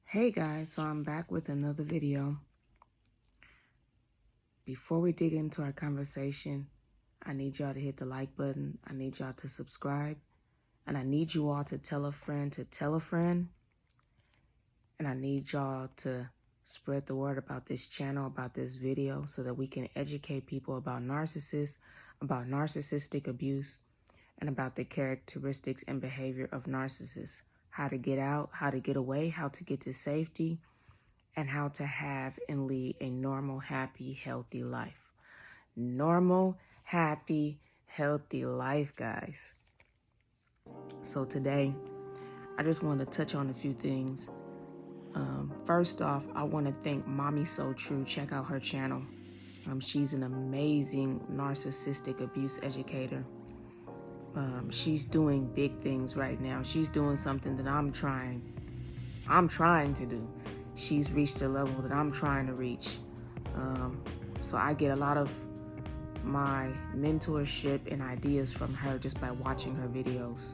Hey guys, so I'm back with another video. Before we dig into our conversation, I need y'all to hit the like button. I need y'all to subscribe. And I need you all to tell a friend to tell a friend. And I need y'all to spread the word about this channel, about this video, so that we can educate people about narcissists, about narcissistic abuse, and about the characteristics and behavior of narcissists. How to get out, how to get away, how to get to safety, and how to have and lead a normal, happy, healthy life. Normal, happy, healthy life, guys. So today, I just want to touch on a few things. First off, I want to thank Mommy So True. Check out her channel. She's an amazing narcissistic abuse educator. She's doing big things right now. She's doing something that I'm trying to do. She's reached a level that I'm trying to reach. So I get a lot of my mentorship and ideas from her just by watching her videos.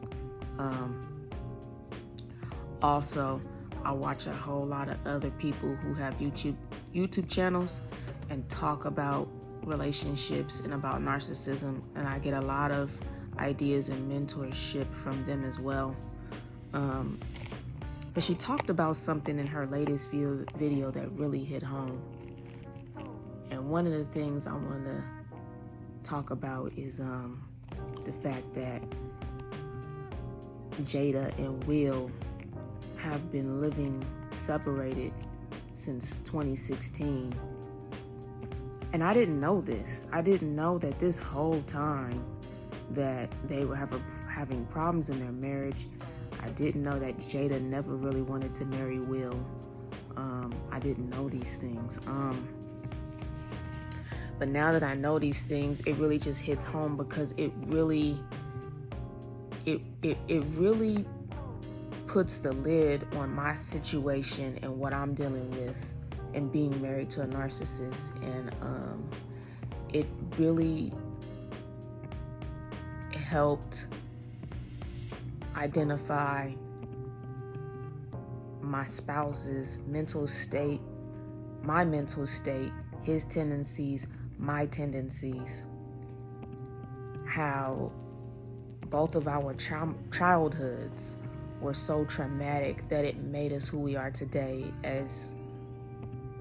Also, I watch a whole lot of other people who have YouTube channels and talk about relationships and about narcissism, and I get a lot of ideas and mentorship from them as well. But she talked about something in her latest video that really hit home. And one of the things I want to talk about is the fact that Jada and Will have been living separated since 2016. And I didn't know this. I didn't know that this whole time that they were having problems in their marriage. I didn't know that Jada never really wanted to marry Will. I didn't know these things. But now that I know these things, it really just hits home because it really puts the lid on my situation and what I'm dealing with and being married to a narcissist. And it really helped identify my spouse's mental state, my mental state, his tendencies, my tendencies, how both of our childhoods were so traumatic that it made us who we are today as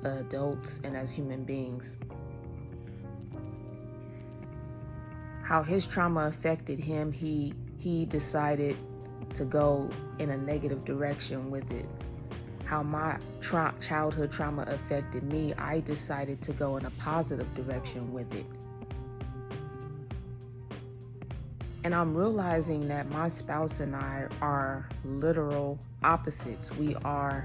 adults and as human beings. How his trauma affected him, he decided to go in a negative direction with it. How my childhood trauma affected me, I decided to go in a positive direction with it. And I'm realizing that my spouse and I are literal opposites. I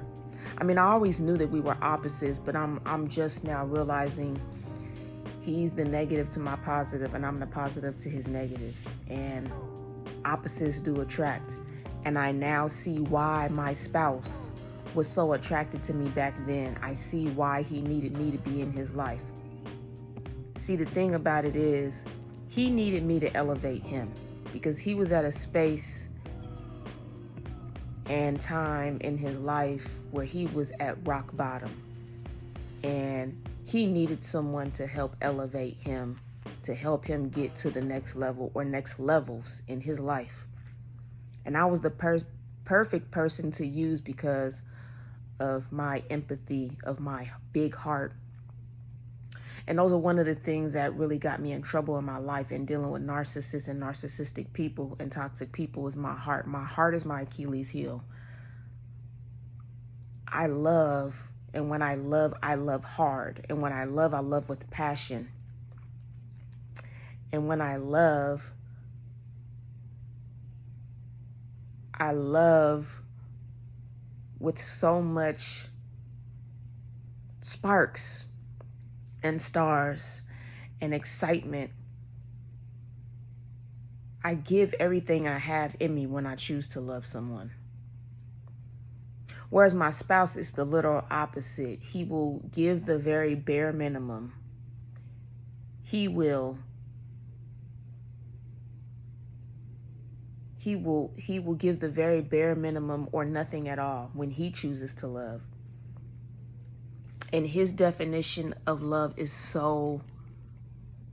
always knew that we were opposites, but I'm just now realizing he's the negative to my positive and I'm the positive to his negative. And opposites do attract. And I now see why my spouse was so attracted to me back then. I see why he needed me to be in his life. See, the thing about it is, he needed me to elevate him because he was at a space and time in his life where he was at rock bottom. And he needed someone to help elevate him, to help him get to the next level or next levels in his life. And I was the perfect person to use because of my empathy, of my big heart. And those are one of the things that really got me in trouble in my life in dealing with narcissists and narcissistic people and toxic people is my heart. My heart is my Achilles heel. I love, and when I love hard. And when I love with passion. And when I love with so much sparks and stars and excitement. I give everything I have in me when I choose to love someone. Whereas my spouse is the literal opposite. He will give the very bare minimum. He will give the very bare minimum or nothing at all when he chooses to love. And his definition of love is so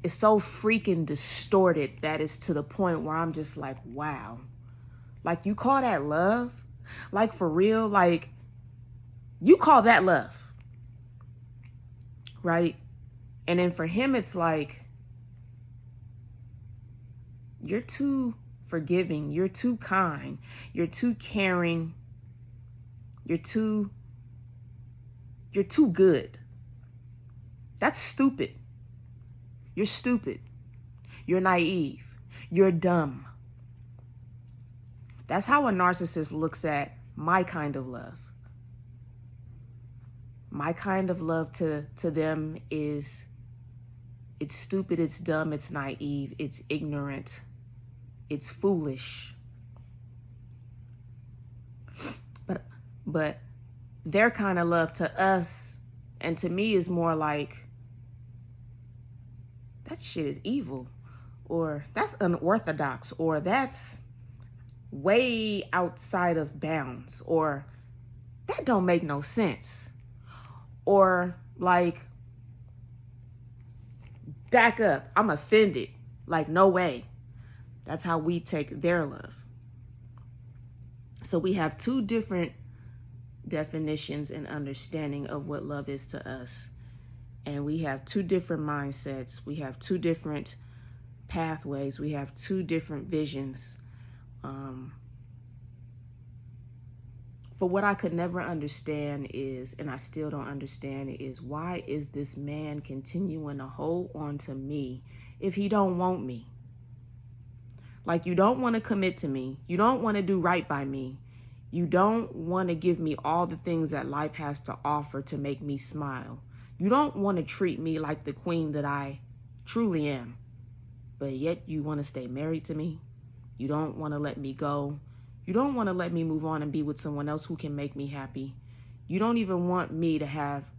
freaking distorted that it's to the point where I'm just like, wow. Like, you call that love? Like, for real? Like, you call that love? Right? And then for him, it's like, you're too forgiving. You're too kind. You're too caring. You're too good. That's stupid. You're stupid. You're naive. You're dumb. That's how a narcissist looks at my kind of love. My kind of love to them is, it's stupid, it's dumb, it's naive, it's ignorant, it's foolish. But their kind of love to us and to me is more like, that shit is evil, or that's unorthodox, or that's way outside of bounds, or that don't make no sense, or like, back up, I'm offended, like, no way. That's how we take their love. So we have two different definitions and understanding of what love is to us. And we have two different mindsets. We have two different pathways. We have two different visions. But what I could never understand is, and I still don't understand, is why is this man continuing to hold on to me if he don't want me? Like, you don't want to commit to me. You don't want to do right by me. You don't want to give me all the things that life has to offer to make me smile. You don't want to treat me like the queen that I truly am. But yet you want to stay married to me. You don't want to let me go. You don't want to let me move on and be with someone else who can make me happy. You don't even want me to have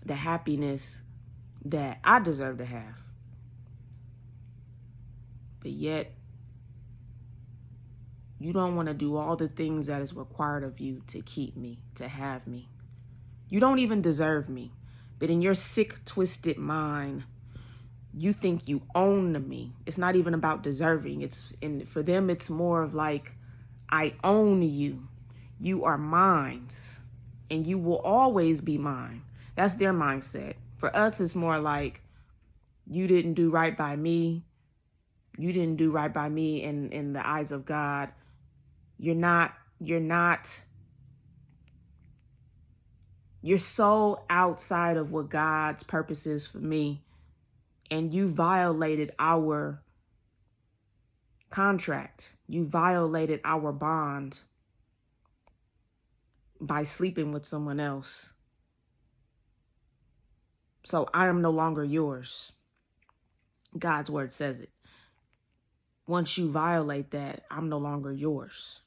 the happiness that I deserve to have. But yet, you don't want to do all the things that is required of you to keep me, to have me. You don't even deserve me. But in your sick, twisted mind, you think you own me. It's not even about deserving. For them, it's more of like, I own you. You are mine, and you will always be mine. That's their mindset. For us, it's more like, you didn't do right by me. You didn't do right by me in the eyes of God. You're so outside of what God's purpose is for me. And you violated our contract. You violated our bond by sleeping with someone else. So I am no longer yours. God's word says it. Once you violate that, I'm no longer yours.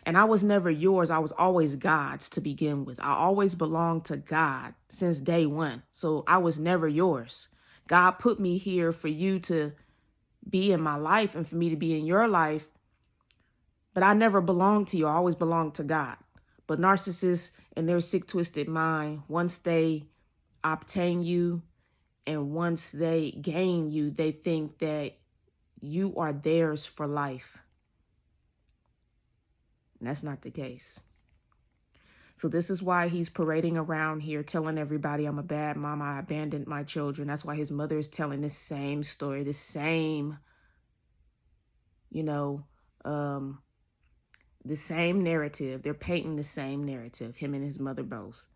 And I was never yours. I was always God's to begin with. I always belonged to God since day one. So I was never yours. God put me here for you to be in my life and for me to be in your life. But I never belonged to you. I always belonged to God. But narcissists in their sick, twisted mind, once they obtain you and once they gain you, they think that you are theirs for life. And that's not the case. So this is why he's parading around here telling everybody, I'm a bad mom, I abandoned my children. That's why his mother is telling this same story, the same narrative. They're painting the same narrative, him and his mother both.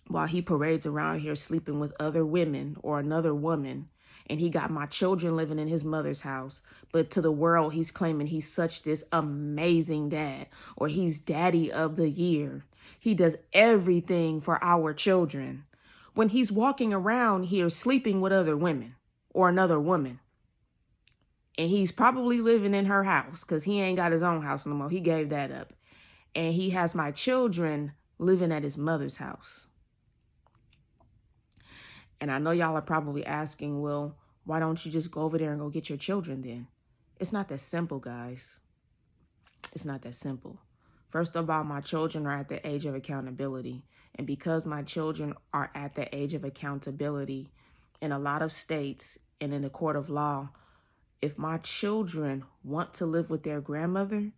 While he parades around here sleeping with other women or another woman, and he got my children living in his mother's house. But to the world, he's claiming he's such this amazing dad, or he's daddy of the year. He does everything for our children when he's walking around here sleeping with other women or another woman. And he's probably living in her house because he ain't got his own house no more. He gave that up. And he has my children living at his mother's house. And I know y'all are probably asking, well, why don't you just go over there and go get your children then? It's not that simple, guys. It's not that simple. First of all, my children are at the age of accountability. And because my children are at the age of accountability, in a lot of states and in the court of law, if my children want to live with their grandmother,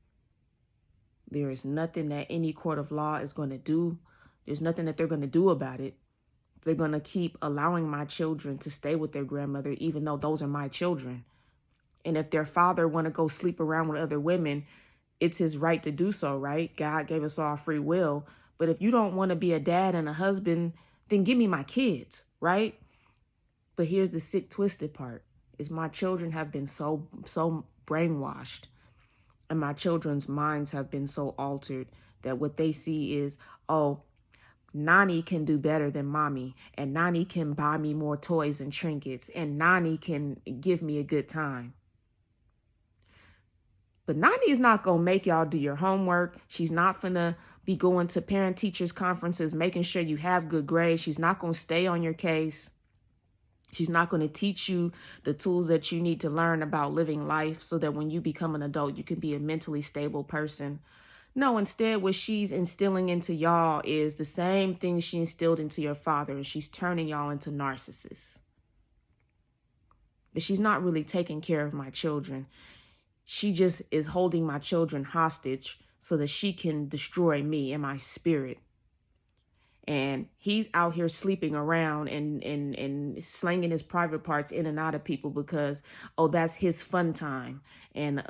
there is nothing that any court of law is going to do. There's nothing that they're going to do about it. They're going to keep allowing my children to stay with their grandmother, even though those are my children. And if their father want to go sleep around with other women, it's his right to do so, right? God gave us all free will. But if you don't want to be a dad and a husband, then give me my kids, right? But here's the sick, twisted part, is my children have been so brainwashed, and my children's minds have been so altered that what they see is, oh, Nani can do better than mommy, and Nani can buy me more toys and trinkets, and Nani can give me a good time. But Nani is not going to make y'all do your homework. She's not going to be going to parent-teachers conferences, making sure you have good grades. She's not going to stay on your case. She's not going to teach you the tools that you need to learn about living life so that when you become an adult, you can be a mentally stable person. No, instead, what she's instilling into y'all is the same thing she instilled into your father, and she's turning y'all into narcissists. But she's not really taking care of my children. She just is holding my children hostage so that she can destroy me and my spirit. And he's out here sleeping around and slinging his private parts in and out of people because, oh, that's his fun time. And,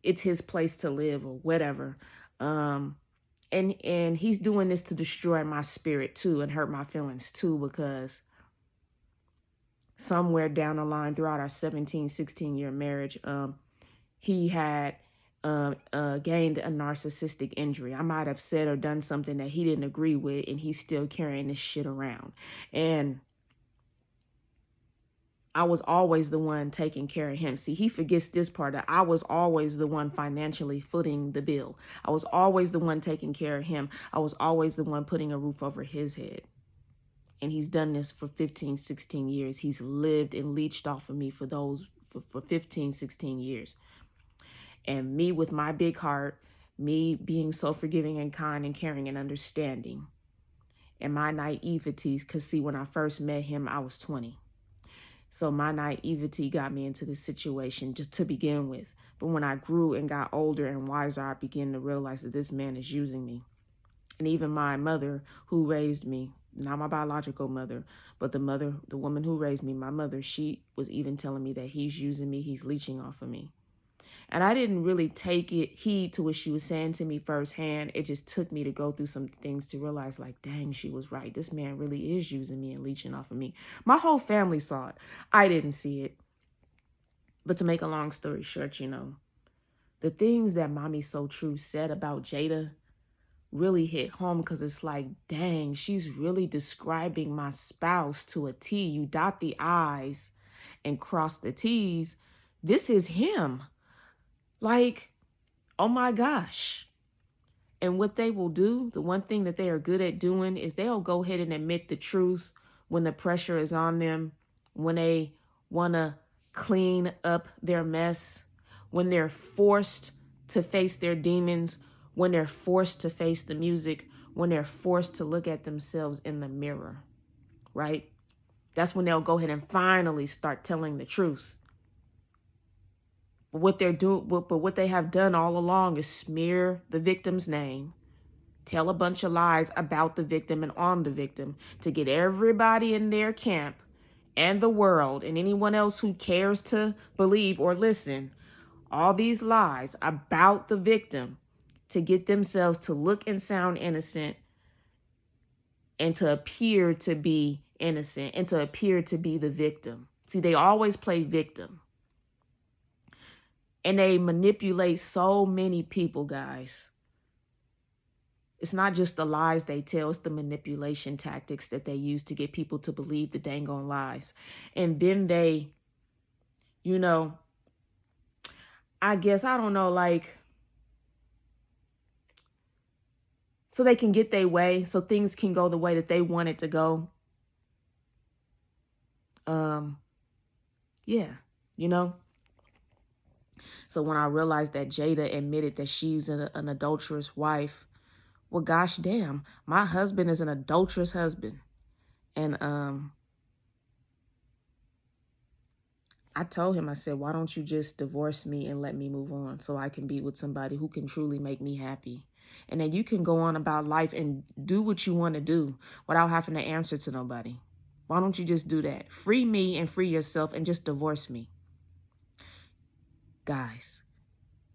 it's his place to live or whatever. And he's doing this to destroy my spirit too and hurt my feelings too, because somewhere down the line throughout our 16-year marriage, he had gained a narcissistic injury. I might have said or done something that he didn't agree with, and he's still carrying this shit around. And I was always the one taking care of him. See, he forgets this part, that I was always the one financially footing the bill. I was always the one taking care of him. I was always the one putting a roof over his head. And he's done this for 15, 16 years. He's lived and leached off of me for 15, 16 years. And me with my big heart, me being so forgiving and kind and caring and understanding, and my naivety, because see, when I first met him, I was 20. So my naivety got me into this situation just to begin with. But when I grew and got older and wiser, I began to realize that this man is using me. And even my mother who raised me, not my biological mother, but the woman who raised me, my mother, she was even telling me that he's using me, he's leeching off of me. And I didn't really take heed to what she was saying to me firsthand. It just took me to go through some things to realize, like, dang, she was right. This man really is using me and leeching off of me. My whole family saw it. I didn't see it. But to make a long story short, the things that Mommy So True said about Jada really hit home, because it's like, dang, she's really describing my spouse to a T. You dot the I's and cross the T's. This is him. Like, oh my gosh. And what they will do, the one thing that they are good at doing, is they'll go ahead and admit the truth when the pressure is on them, when they want to clean up their mess, when they're forced to face their demons, when they're forced to face the music, when they're forced to look at themselves in the mirror, right? That's when they'll go ahead and finally start telling the truth. But what they have done all along is smear the victim's name, tell a bunch of lies about the victim and on the victim to get everybody in their camp and the world and anyone else who cares to believe or listen, all these lies about the victim to get themselves to look and sound innocent and to appear to be innocent and to appear to be the victim. See, they always play victim. And they manipulate so many people, guys. It's not just the lies they tell, it's the manipulation tactics that they use to get people to believe the dang on lies. And then they, I guess, I don't know, like, so they can get their way, so things can go the way that they want it to go. Yeah, So when I realized that Jada admitted that she's an adulterous wife, well, gosh damn, my husband is an adulterous husband. And I told him, I said, why don't you just divorce me and let me move on so I can be with somebody who can truly make me happy? And then you can go on about life and do what you want to do without having to answer to nobody. Why don't you just do that? Free me and free yourself and just divorce me. Guys,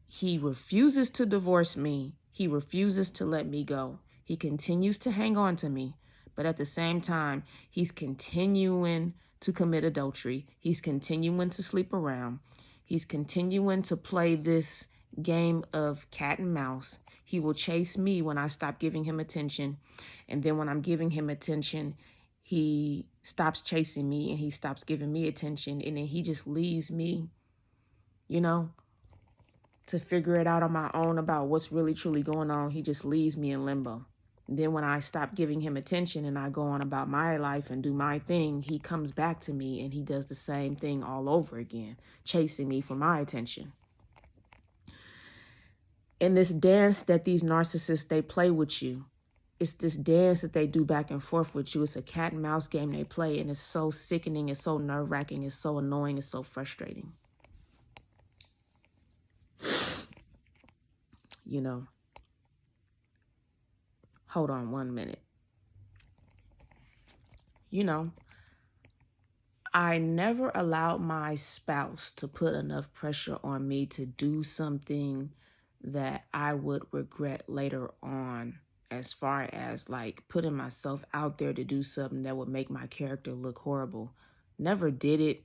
he refuses to divorce me. He refuses to let me go. He continues to hang on to me. But at the same time, he's continuing to commit adultery. He's continuing to sleep around. He's continuing to play this game of cat and mouse. He will chase me when I stop giving him attention. And then when I'm giving him attention, he stops chasing me and he stops giving me attention. And then he just leaves me, you know, to figure it out on my own about what's really truly going on. He just leaves me in limbo. And then when I stop giving him attention and I go on about my life and do my thing, he comes back to me and he does the same thing all over again, chasing me for my attention. And this dance that these narcissists, they play with you, it's this dance that they do back and forth with you. It's a cat and mouse game they play, and it's so sickening, it's so nerve-wracking, it's so annoying, it's so frustrating. You know, hold on 1 minute. You know, I never allowed my spouse to put enough pressure on me to do something that I would regret later on, as far as like putting myself out there to do something that would make my character look horrible. Never did it.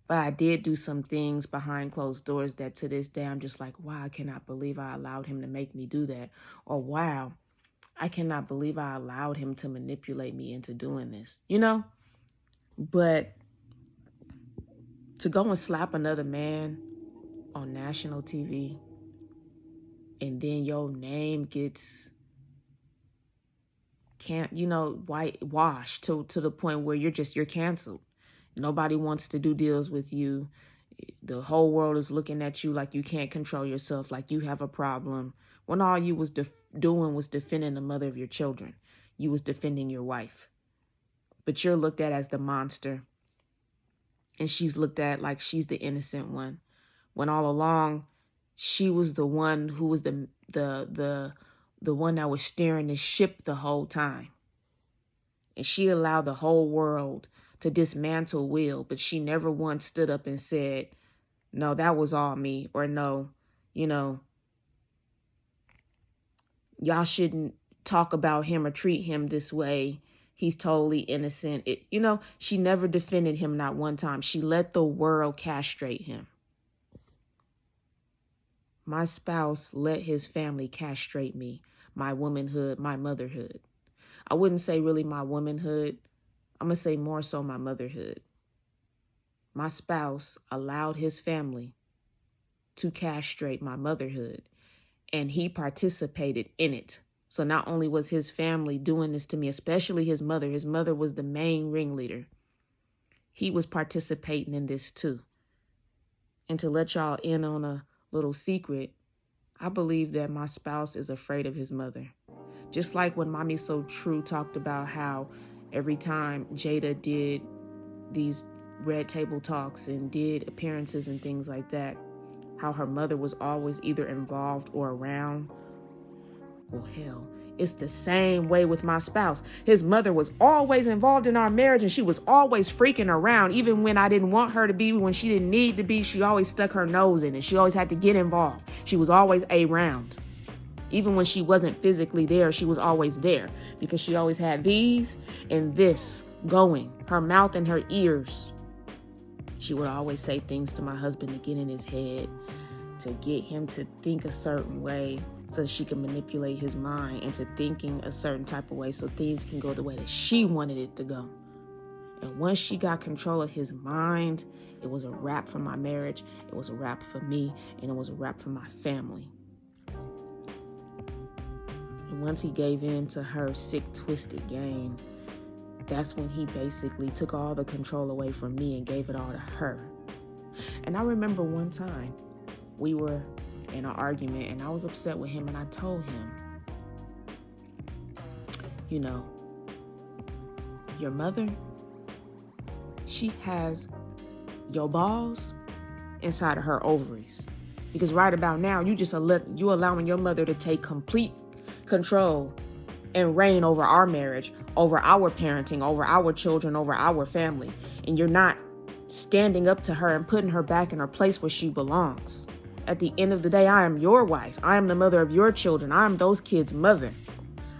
But I did do some things behind closed doors that to this day, I'm just like, wow, I cannot believe I allowed him to make me do that. Or wow, I cannot believe I allowed him to manipulate me into doing this, you know? But to go and slap another man on national TV and then your name gets whitewashed to the point where you're canceled. Nobody wants to do deals with you. The whole world is looking at you like you can't control yourself, like you have a problem, when all you was doing was defending the mother of your children. You was defending your wife. But you're looked at as the monster. And she's looked at like she's the innocent one. When all along, she was the one who was the one that was steering the ship the whole time. And she allowed the whole world to dismantle Will, but she never once stood up and said, no, that was all me, or no, y'all shouldn't talk about him or treat him this way. He's totally innocent. She never defended him, not one time. She let the world castrate him. My spouse let his family castrate me, my womanhood, my motherhood. I wouldn't say really my womanhood. I'm going to say more so my motherhood. My spouse allowed his family to castrate my motherhood, and he participated in it. So not only was his family doing this to me, especially his mother was the main ringleader. He was participating in this too. And to let y'all in on a little secret, I believe that my spouse is afraid of his mother. Just like when Mommy So True talked about how every time Jada did these red table talks and did appearances and things like that, how her mother was always either involved or around. Well, hell, it's the same way with my spouse. His mother was always involved in our marriage, and she was always freaking around. Even when I didn't want her to be, when she didn't need to be, she always stuck her nose in it. She always had to get involved. She was always around. Even when she wasn't physically there, she was always there because she always had these and this going, her mouth and her ears. She would always say things to my husband to get in his head, to get him to think a certain way so that she can manipulate his mind into thinking a certain type of way so things can go the way that she wanted it to go. And once she got control of his mind, it was a wrap for my marriage, it was a wrap for me, and it was a wrap for my family. And once he gave in to her sick, twisted game, that's when he basically took all the control away from me and gave it all to her. And I remember one time, we were in an argument and I was upset with him, and I told him, you know, your mother, she has your balls inside of her ovaries. Because right about now, you allowing your mother to take complete control and reign over our marriage, over our parenting, over our children, over our family. And you're not standing up to her and putting her back in her place where she belongs. At the end of the day, I am your wife. I am the mother of your children. I am those kids' mother.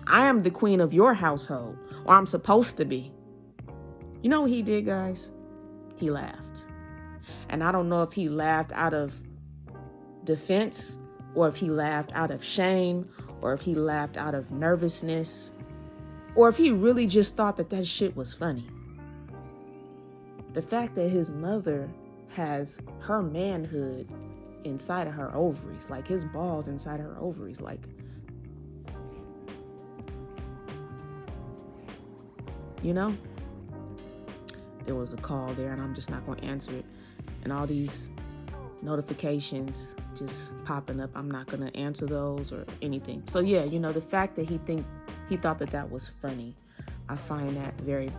I am the queen of your household, or I'm supposed to be. You know what he did, guys? He laughed. And I don't know if he laughed out of defense, or if he laughed out of shame, or if he laughed out of nervousness, or if he really just thought that shit was funny. The fact that his mother has her manhood inside of her ovaries, like his balls inside her ovaries, like, you know, there was a call there and I'm just not going to answer it. And all these notifications just popping up, I'm not going to answer those or anything. So yeah, you know, the fact that he thought that was funny, I find that very,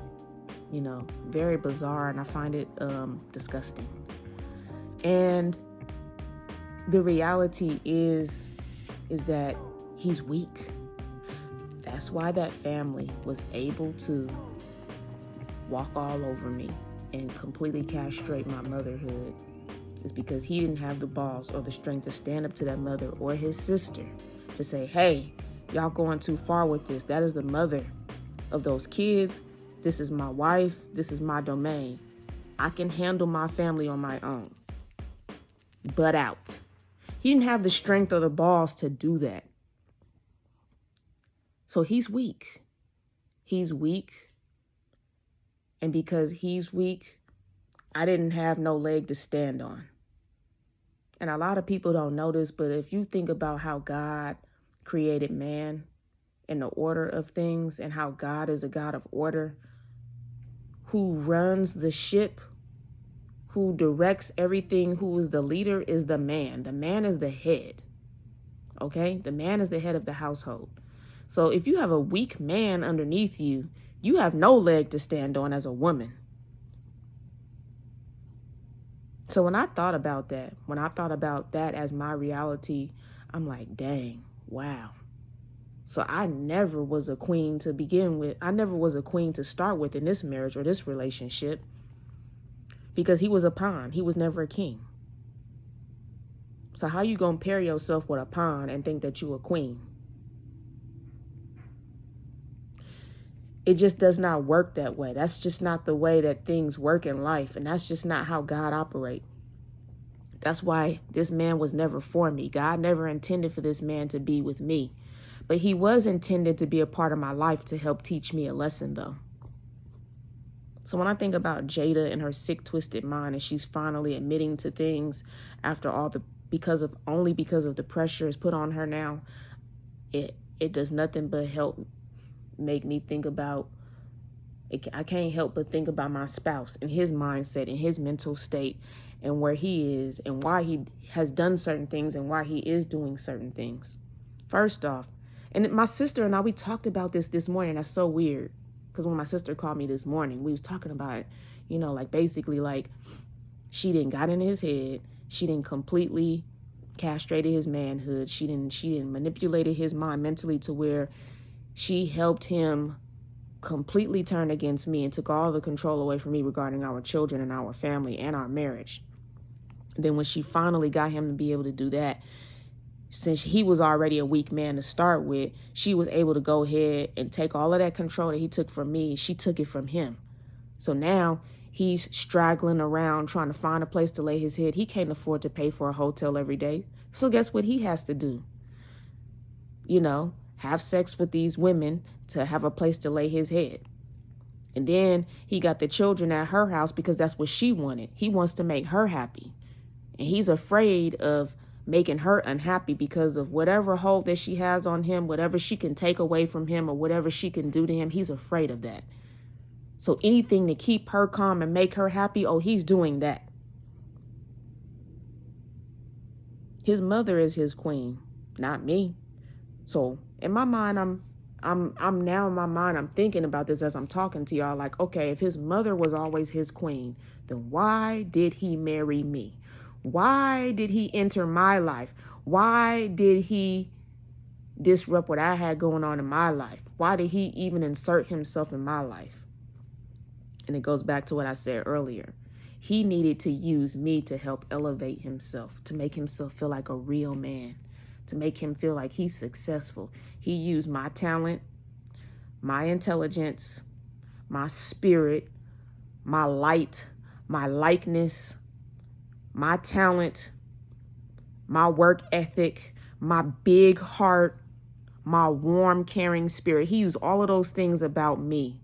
you know, very bizarre, and I find it disgusting. And the reality is that he's weak. That's why that family was able to walk all over me and completely castrate my motherhood, is because he didn't have the balls or the strength to stand up to that mother or his sister to say, hey, y'all going too far with this. That is the mother of those kids. This is my wife. This is my domain. I can handle my family on my own. Butt out. He didn't have the strength or the balls to do that. So he's weak. He's weak. And because he's weak, I didn't have no leg to stand on. And a lot of people don't know this, but if you think about how God created man and the order of things, and how God is a God of order, who runs the ship, who directs everything, who is the leader, is the man. The man is the head. Okay? The man is the head of the household. So if you have a weak man underneath you, you have no leg to stand on as a woman. So when I thought about that as my reality, I'm like, dang, wow. So I never was a queen to begin with. I never was a queen to start with in this marriage or this relationship, because he was a pawn. He was never a king. So how you gonna pair yourself with a pawn and think that you a queen? It just does not work that way. That's just not the way that things work in life. And that's just not how God operates. That's why this man was never for me. God never intended for this man to be with me. But he was intended to be a part of my life to help teach me a lesson, though. So when I think about Jada and her sick, twisted mind, and she's finally admitting to things after because of the pressure is put on her now, it does nothing but help make me think about it. I can't help but think about my spouse and his mindset and his mental state and where he is and why he has done certain things and why he is doing certain things. First off, and my sister and I, we talked about this morning. That's so weird, because when my sister called me this morning, we was talking about it, you know, like basically like she didn't got in his head. She didn't completely castrated his manhood. She didn't manipulated his mind mentally to where she helped him completely turn against me and took all the control away from me regarding our children and our family and our marriage. Then when she finally got him to be able to do that, since he was already a weak man to start with, she was able to go ahead and take all of that control that he took from me. She took it from him. So now he's straggling around trying to find a place to lay his head. He can't afford to pay for a hotel every day. So guess what he has to do? You know, have sex with these women to have a place to lay his head. And then he got the children at her house because that's what she wanted. He wants to make her happy. And he's afraid of making her unhappy because of whatever hold that she has on him, whatever she can take away from him or whatever she can do to him. He's afraid of that. So anything to keep her calm and make her happy, oh, he's doing that. His mother is his queen, not me. So in my mind, I'm now in my mind, I'm thinking about this as I'm talking to y'all. Like, okay, if his mother was always his queen, then why did he marry me? Why did he enter my life? Why did he disrupt what I had going on in my life? Why did he even insert himself in my life? And it goes back to what I said earlier. He needed to use me to help elevate himself, to make himself feel like a real man, to make him feel like he's successful. He used my talent, my intelligence, my spirit, my light, my likeness, my talent, my work ethic, my big heart, my warm, caring spirit. He used all of those things about me,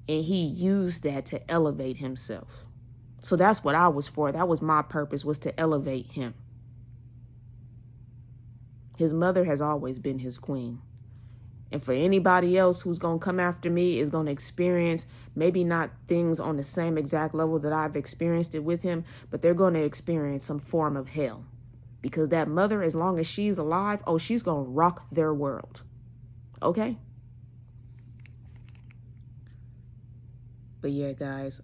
and he used that to elevate himself. So that's what I was for. That was my purpose, was to elevate him. His mother has always been his queen. And for anybody else who's going to come after me is going to experience maybe not things on the same exact level that I've experienced it with him, but they're going to experience some form of hell. Because that mother, as long as she's alive, oh, she's going to rock their world. Okay? But yeah, guys,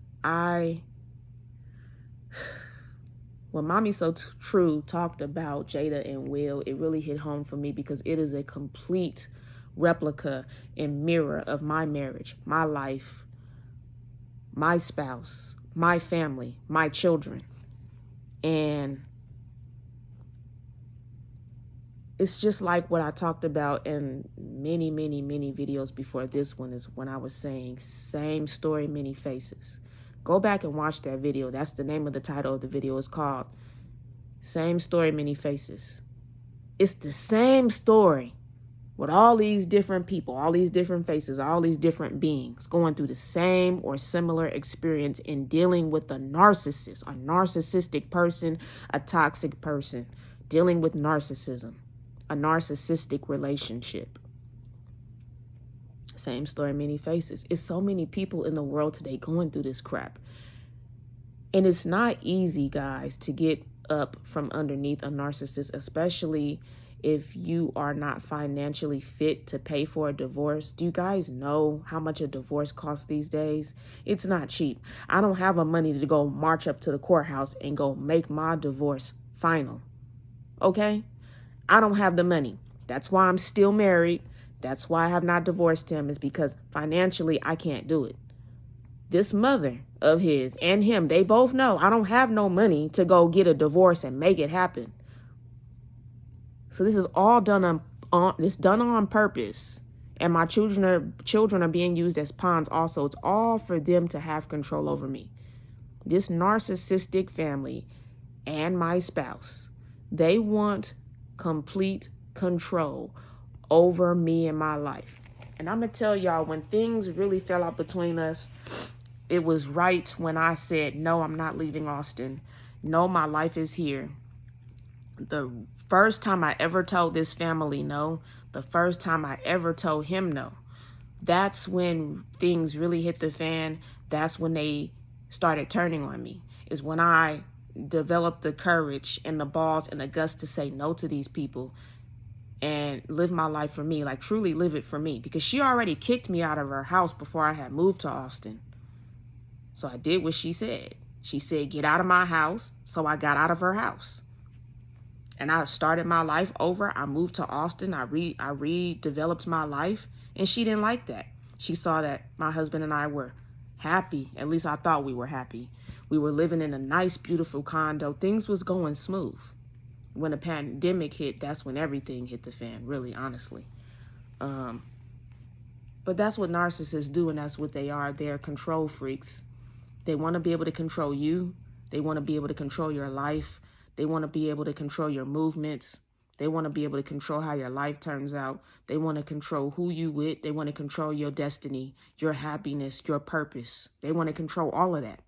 when Mommy So True talked about Jada and Will, it really hit home for me because it is a complete replica and mirror of my marriage, my life, my spouse, my family, my children. And it's just like what I talked about in many, many, many videos before this one, is when I was saying same story, many faces. Go back and watch that video. That's the name of the title of the video. It's called Same Story, Many Faces. It's the same story with all these different people, all these different faces, all these different beings going through the same or similar experience in dealing with a narcissist, a narcissistic person, a toxic person, dealing with narcissism, a narcissistic relationship. Same story, many faces. It's so many people in the world today going through this crap. And it's not easy, guys, to get up from underneath a narcissist, especially if you are not financially fit to pay for a divorce. Do you guys know how much a divorce costs these days? It's not cheap. I don't have the money to go march up to the courthouse and go make my divorce final. Okay? I don't have the money. That's why I'm still married. That's why I have not divorced him, is because financially I can't do it. This mother of his and him, they both know I don't have no money to go get a divorce and make it happen. So this is all done on purpose. And my children are being used as pawns also. It's all for them to have control over me. This narcissistic family and my spouse, they want complete control over me and my life. And I'm going to tell y'all, when things really fell out between us, it was right when I said, no, I'm not leaving Austin. No, my life is here. The first time I ever told this family no, the first time I ever told him no, that's when things really hit the fan. That's when they started turning on me, is when I developed the courage and the balls and the guts to say no to these people and live my life for me, like truly live it for me, because she already kicked me out of her house before I had moved to Austin. So I did what she said. She said, get out of my house. So I got out of her house. And I started my life over. I moved to Austin. I redeveloped my life. And she didn't like that. She saw that my husband and I were happy. At least I thought we were happy. We were living in a nice, beautiful condo. Things was going smooth. When the pandemic hit, that's when everything hit the fan, really, honestly. But that's what narcissists do, and that's what they are. They're control freaks. They want to be able to control you. They want to be able to control your life. They want to be able to control your movements. They want to be able to control how your life turns out. They want to control who you with. They want to control your destiny, your happiness, your purpose. They want to control all of that.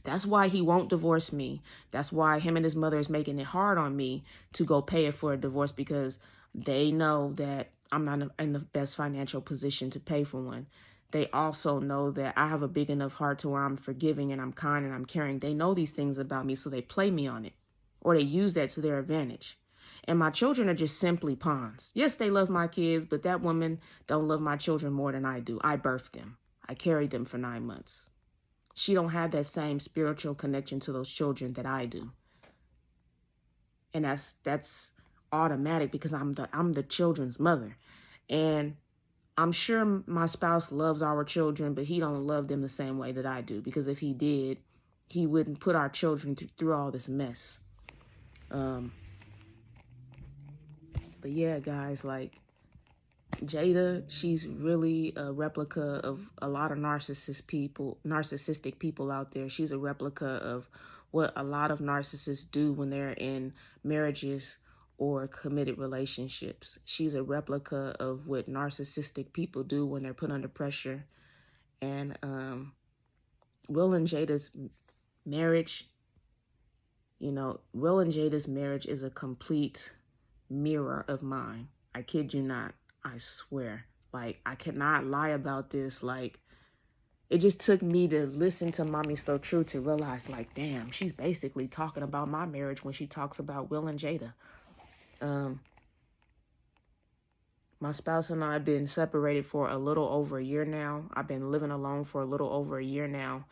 That's why he won't divorce me. That's why him and his mother is making it hard on me to go pay it for a divorce, because they know that I'm not in the best financial position to pay for one. They also know that I have a big enough heart to where I'm forgiving and I'm kind and I'm caring. They know these things about me, so they play me on it. or they use that to their advantage. And my children are just simply pawns. Yes, they love my kids, but that woman don't love my children more than I do. I birthed them. I carried them for 9 months. She don't have that same spiritual connection to those children that I do. And that's automatic because I'm the children's mother. And I'm sure my spouse loves our children, but he don't love them the same way that I do. Because if he did, he wouldn't put our children through all this mess. But yeah, guys, like Jada, she's really a replica of a lot of narcissistic people out there. She's a replica of what a lot of narcissists do when they're in marriages or committed relationships. She's a replica of what narcissistic people do when they're put under pressure. And Will and Jada's marriage, Will and Jada's marriage is a complete mirror of mine. I kid you not. I swear. Like, I cannot lie about this. Like, it just took me to listen to Mommy So True to realize, like, damn, she's basically talking about my marriage when she talks about Will and Jada. My spouse and I have been separated for a little over a year now. I've been living alone for a little over a year now.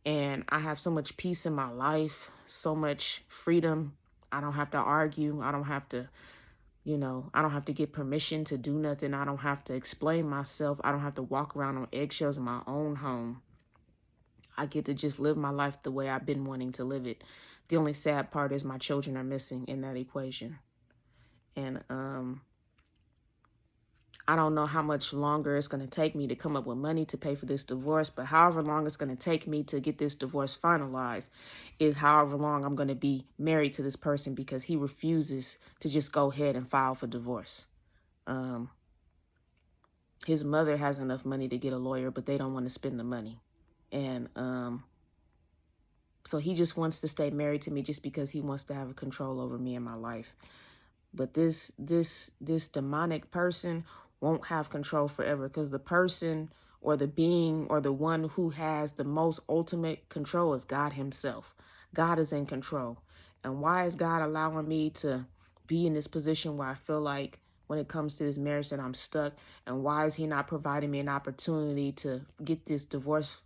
And I have so much peace in my life, so much freedom. I don't have to argue. I don't have to, I don't have to get permission to do nothing. I don't have to explain myself. I don't have to walk around on eggshells in my own home. I get to just live my life the way I've been wanting to live it. The only sad part is my children are missing in that equation. And I don't know how much longer it's going to take me to come up with money to pay for this divorce, but however long it's going to take me to get this divorce finalized is however long I'm going to be married to this person, because he refuses to just go ahead and file for divorce. His mother has enough money to get a lawyer, but they don't want to spend the money. And so he just wants to stay married to me just because he wants to have control over me and my life. But this demonic person won't have control forever, because the person or the being or the one who has the most ultimate control is God himself. God is in control. And why is God allowing me to be in this position where I feel like when it comes to this marriage that I'm stuck? And why is he not providing me an opportunity to get this divorce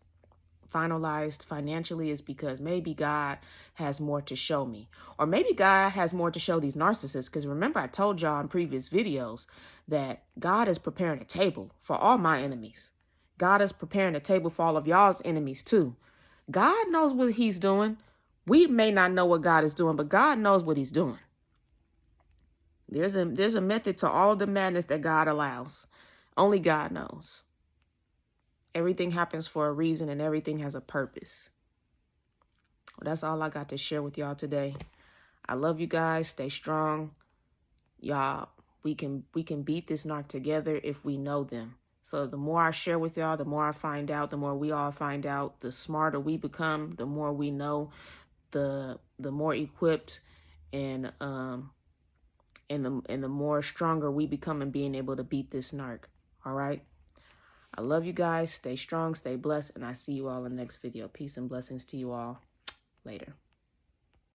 finalized financially? Is because maybe God has more to show me, or maybe God has more to show these narcissists. Because remember, I told y'all in previous videos that God is preparing a table for all my enemies. God is preparing a table for all of y'all's enemies too. God knows what he's doing. We may not know what God is doing, but God knows what he's doing. There's a method to all of the madness that God allows. Only God knows. Everything happens for a reason, and everything has a purpose. Well, that's all I got to share with y'all today. I love you guys. Stay strong. Y'all, we can beat this narc together if we know them. So the more I share with y'all, the more I find out, the more we all find out, the smarter we become, the more we know, the more equipped and the more stronger we become in being able to beat this narc. All right? I love you guys. Stay strong, stay blessed, and I see you all in the next video. Peace and blessings to you all. Later.